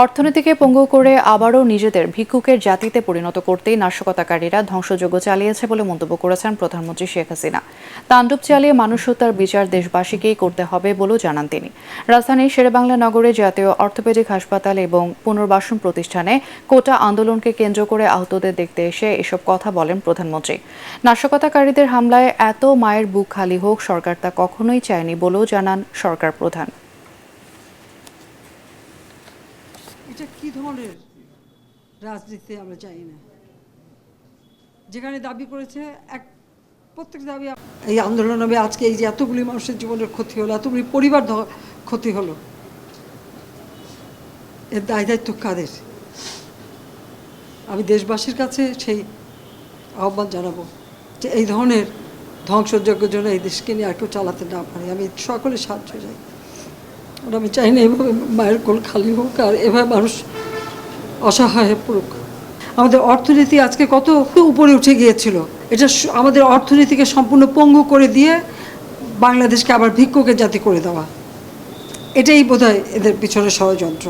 অর্থনীতিকে পঙ্গু করে আবারও নিজেদের ভিক্ষুকের জাতিতে পরিণত করতেই নাশকতাকারীরা ধ্বংসযজ্ঞ চালিয়েছে বলে মন্তব্য করেছেন প্রধানমন্ত্রী শেখ হাসিনা। তাণ্ডব চালিয়ে মানুষ হত্যার বিচার দেশবাসীকেই করতে হবে বলেও জানান তিনি। রাজধানীর শেরেবাংলা নগরে জাতীয় অর্থোপেডিক হাসপাতাল এবং পুনর্বাসন প্রতিষ্ঠানে কোটা আন্দোলনকে কেন্দ্র করে আহতদের দেখতে এসে এসব কথা বলেন প্রধানমন্ত্রী। নাশকতাকারীদের হামলায় এত মায়ের বুক খালি হোক সরকার তা কখনোই চায়নি বলেও জানান সরকার প্রধান। এটা কি ধরনের রাজনীতি আমরা চাই না, যেখানে দাবি করেছে প্রত্যেক দাবি। এই আন্দোলন হবে আজকে এই যে এতগুলি মানুষের জীবনের ক্ষতি হলো, এতগুলি পরিবার ক্ষতি হলো, এর দায় দায়িত্ব কাদের? আমি দেশবাসীর কাছে সেই আহ্বান জানাবো যে এই ধরনের ধ্বংসযজ্ঞের জন্য এই দেশকে নিয়ে আর কেউ চালাতে না পারে। আমি সকলে সাহায্য চাই। আমি চাই না এভাবে মায়ের কোল খালি হোক আর এভাবে মানুষ অসহায় হয়ে পড়ুক। আমাদের অর্থনীতি আজকে কত উপরে উঠে গিয়েছিল, এটা আমাদের অর্থনীতিকে সম্পূর্ণ পঙ্গু করে দিয়ে বাংলাদেশকে আবার ভিক্ষুকের জাতি করে দেওয়া, এটাই বোধহয় এদের পিছনে ষড়যন্ত্র।